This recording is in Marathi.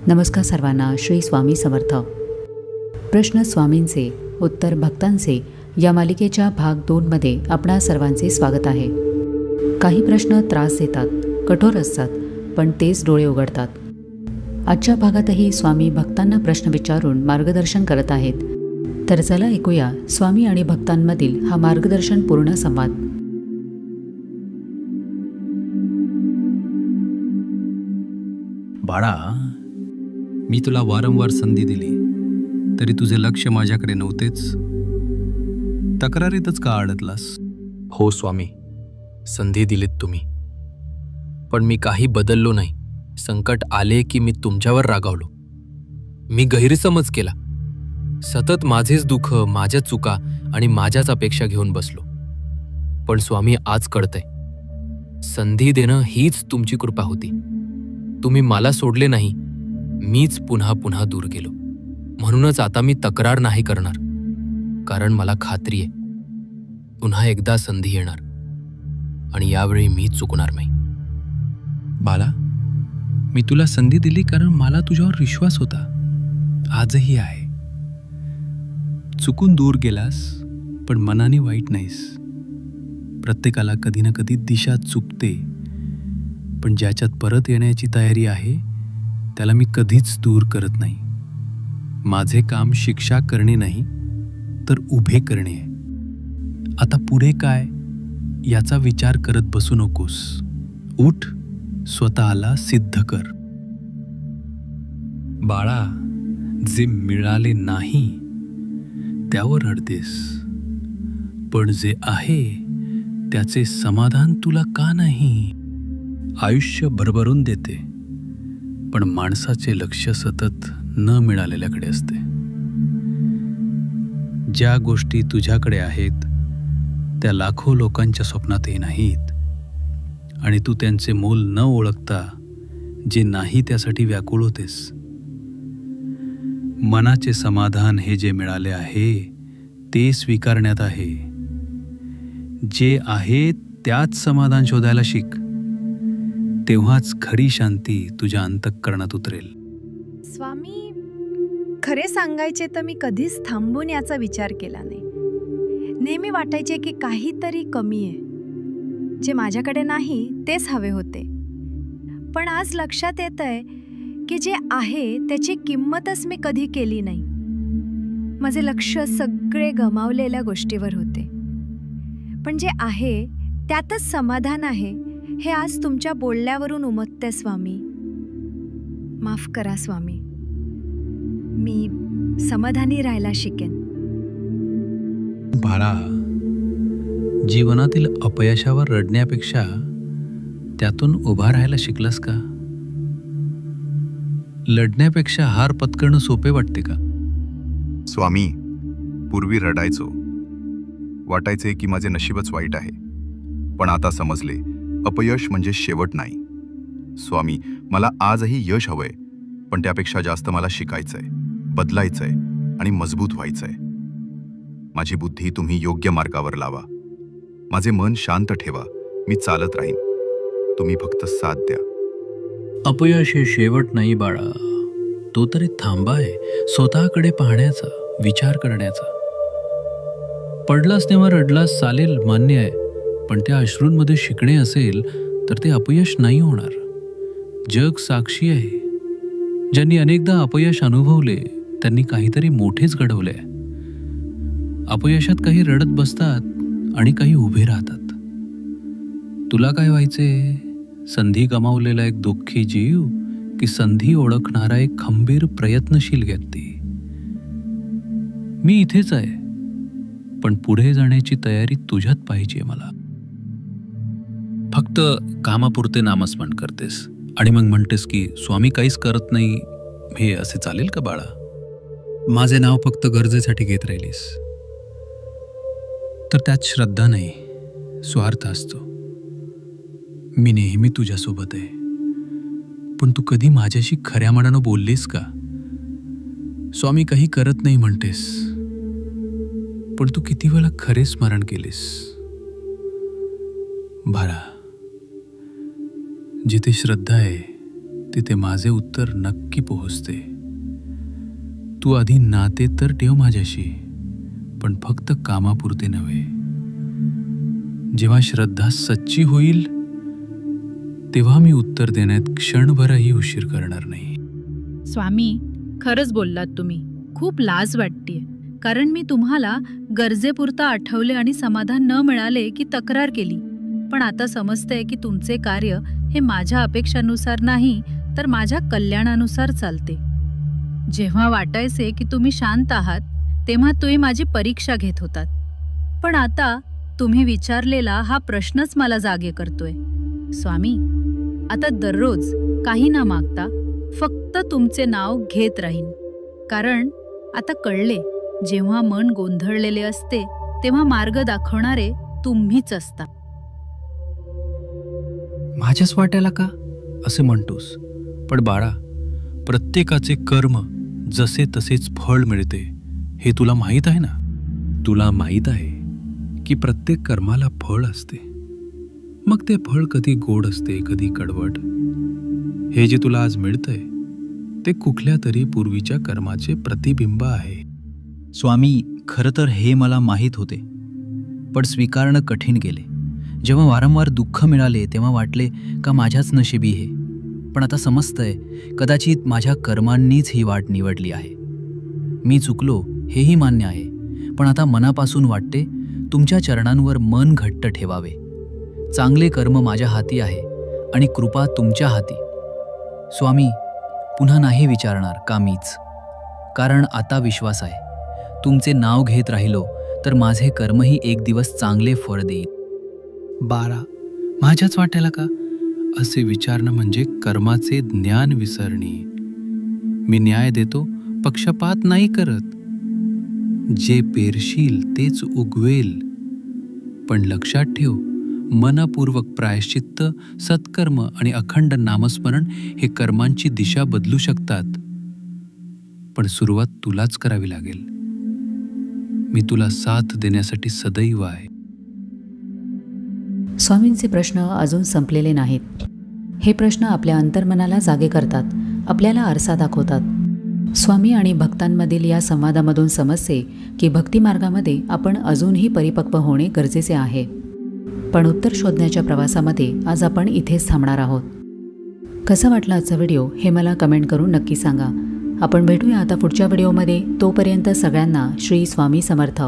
नमस्कार सर्वांना. श्री स्वामी समर्थ. प्रश्न स्वामींचे उत्तर भक्तांचे या मालिकेच्या भाग 2मध्ये आपणा सर्वांचे स्वागत आहे. काही प्रश्न त्रास देतात, कठोर असतात, पण तेच डोळे उघडतात. आजच्या भागातही स्वामी भक्तांना प्रश्न विचारून मार्गदर्शन करत आहेत. तर चला ऐकूया स्वामी आणि भक्तांमधील हा मार्गदर्शनपूर्ण संवाद. बाळा, मी तुला वारंवार संधी दिली तरी तुझे लक्ष माझ्याकडे नव्हतेच. तक्रारीतच का अडकलास? हो स्वामी, संधी दिलीत तुम्ही, पण मी काही बदललो नाही. संकट आले की मी तुमच्यावर रागावलो. मी गैरसमज केला. सतत माझेच दुःख, माझ्या चुका आणि माझ्याच अपेक्षा घेऊन बसलो. पण स्वामी, आज कळतंय, संधी देणं हीच तुमची कृपा होती. तुम्ही मला सोडले नाही, मीच पुन्हा पुन्हा दूर गेलो. म्हणूनच आता मी तक्रार नाही करणार, कारण मला खात्री आहे पुन्हा एकदा संधी येणार आणि यावेळी मी चुकणार नाही. बाला, मी तुला संधी दिली कारण मला तुझ्यावर विश्वास होता, आजही आहे. चुकून दूर गेलास पण मनाने वाईट नाहीस. प्रत्येकाला कधी ना कधी दिशा चुकते, पण ज्याच्यात परत येण्याची तयारी आहे त्याला मी कधीच दूर करत नाही. माझे काम शिक्षा करणे नाही तर उभे करणे आहे. आता पुढे काय याचा विचार करत बसू नकोस. उठ, स्वतःला सिद्ध कर. बाळा, जे मिळाले नाही त्यावर रडतेस, पण जे आहे त्याचे समाधान तुला का नाही? आयुष्य भरभरून देते, पण माणसाचे लक्ष सतत न मिळालेल्याकडे असते. ज्या गोष्टी तुझ्याकडे आहेत त्या लाखो लोकांच्या स्वप्नातही नाहीत, आणि तू त्यांचे मोल न ओळखता जे नाही त्यासाठी व्याकुळ होतेस. मनाचे समाधान हे जे मिळाले आहे ते स्वीकारण्यात आहे. जे आहे त्यात समाधान शोधायला शिक, तेव्हाच खरी शांती तुझ्या अंतःकरणात उतरेल. स्वामी, खरे सांगायचे तर मी कधीच थांबून याचा विचार केला नाही. नेहमी वाटायचे की काहीतरी कमी आहे, जे माझ्याकडे नाही तेच हवे होते. पण आज लक्षात येतंय की जे आहे त्याची किंमतच मी कधी केली नाही. माझे लक्ष सगळे गमावलेल्या गोष्टीवर होते, पण जे आहे त्यातच समाधान आहे हे आज तुमच्या बोलण्यावरून उमगते. स्वामी, माफ करा स्वामी, मी समाधानी राहायला शिकेन. बाळा, जीवनातील अपयशावर रडण्यापेक्षा त्यातून उभा राहायला शिकलास का? लढण्यापेक्षा हार पत्करणं सोपे वाटते का? स्वामी, पूर्वी रडायचो, वाटायचे की माझे नशीबच वाईट आहे, पण आता समजले अपयश म्हणजे शेवट नाही. स्वामी, मला आजही यश हवंय, पण त्यापेक्षा जास्त मला शिकायचंय, बदलायचंय आणि मजबूत व्हायचंय. माझी बुद्धी तुम्ही योग्य मार्गावर लावा. माझे मन शांत ठेवा. मी चालत राहीन, तुम्ही फक्त साथ द्या. अपयश हे शेवट नाही बाळा, तो तरी थांबा आहे स्वतःकडे पाहण्याचा, विचार करण्याचा. पडलास तेव्हा रडलास चालेल, मान्य आहे, पण त्या अश्रूंमध्ये शिकणे असेल तर ते अपयश नाही होणार. जग साक्षी आहे. ज्यांनी अनेकदा अपयश अनुभवले त्यांनी काहीतरी मोठेच घडवले. अपयशात काही रडत बसतात आणि काही उभे राहतात. तुला काय व्हायचे? संधी गमावलेला एक दुःखी जीव की संधी ओळखणारा एक खंबीर प्रयत्नशील व्यक्ती? मी इथेच आहे, पण पुढे जाण्याची तयारी तुझ्यात पाहिजे मला. फक्त कामापुरते नामस्मरण करतेस आणि मग म्हणतेस की स्वामी काहीच करत नाही. हे असे चालेल का बाळा? माझे नाव फक्त गरजेसाठी घेत राहिलीस तर त्यात श्रद्धा नाही, स्वार्थ असतो. मी नेहमी तुझ्यासोबत आहे, पण तू कधी माझ्याशी खऱ्या मनानं बोललीस का? स्वामी काही करत नाही म्हणतेस, पण तू किती वेळा खरे स्मरण केलेस? बाळा, जिथे श्रद्धा आहे तिथे माझे उत्तर नक्की पोहोचते. तू आधी नाते तर ठेव माझ्याशी, पण फक्त कामापुरते नव्हे. जेव्हा श्रद्धा सच्ची होईल तेव्हा मी उत्तर देण्यात क्षणभरही उशीर करणार नाही. स्वामी, खरंच बोललात तुम्ही. खूप लाज वाटतेय, कारण मी तुम्हाला गरजेपुरता आठवले आणि समाधान न मिळाले की तक्रार केली. पण आता समजतंय की तुमचे कार्य हे माझ्या अपेक्षानुसार नाही तर माझ्या कल्याणानुसार चालते. जेव्हा वाटायचे की तुम्ही शांत आहात तेव्हा तुम्ही माझी परीक्षा घेत होतात. पण आता तुम्ही विचारलेला हा प्रश्नच मला जागे करतोय. स्वामी, आता दररोज काही न मागता फक्त तुमचे नाव घेत राहीन. कारण आता कळले, जेव्हा मन गोंधळलेले असते तेव्हा मार्ग दाखवणारे तुम्हीच असता. माझ्याच वाट्याला का असे म्हणतोस? पण बाळा, प्रत्येकाचे कर्म जसे तसेच फळ मिळते हे तुला माहीत आहे ना. तुला माहीत आहे की प्रत्येक कर्माला फळ असते. मग ते फळ कधी गोड असते, कधी कडवट. हे जे तुला आज मिळतंय ते कुठल्या तरी पूर्वीच्या कर्माचे प्रतिबिंब आहे. स्वामी, खरं तर हे मला माहीत होते, पण स्वीकारणं कठीण गेले. जेव्हा वारंवार दुःख मिळाले तेव्हा वाटले का माझ्याच नशिबी हे. पण आता समजतंय, कदाचित माझ्या कर्मांनीच ही वाट निवडली आहे. मी चुकलो हेही मान्य आहे, पण आता मनापासून वाटते तुमच्या चरणांवर मन घट्ट ठेवावे. चांगले कर्म माझ्या हाती आहे आणि कृपा तुमच्या हाती. स्वामी, पुन्हा नाही विचारणार का मीच, कारण आता विश्वास आहे तुमचे नाव घेत राहिलो तर माझे कर्मही एक दिवस चांगले फळ देईल. बाळा, माझ्याच वाट्याला का असे विचारणं म्हणजे कर्माचे ज्ञान विसरणे. मी न्याय देतो, पक्षपात नाही करत. जे पेरशील तेच उगवेल. पण लक्षात ठेव, मनपूर्वक प्रायश्चित्त, सत्कर्म आणि अखंड नामस्मरण हे कर्मांची दिशा बदलू शकतात. पण सुरुवात तुलाच करावी लागेल. मी तुला साथ देण्यासाठी सदैव आहे. स्वामींचे प्रश्न अजून संपलेले नाहीत. हे प्रश्न आपल्या अंतर्मनाला जागे करतात, आपल्याला आरसा दाखवतात. स्वामी आणि भक्तांमधील या संवादामधून समजते की भक्तिमार्गामध्ये आपण अजूनही परिपक्व होणे गरजेचे आहे. पण उत्तर शोधण्याच्या प्रवासामध्ये आज आपण इथेच थांबणार आहोत. कसा वाटला आजचा व्हिडिओ हे मला कमेंट करून नक्की सांगा. आपण भेटूया आता पुढच्या व्हिडिओमध्ये. तोपर्यंत सगळ्यांना श्री स्वामी समर्थ.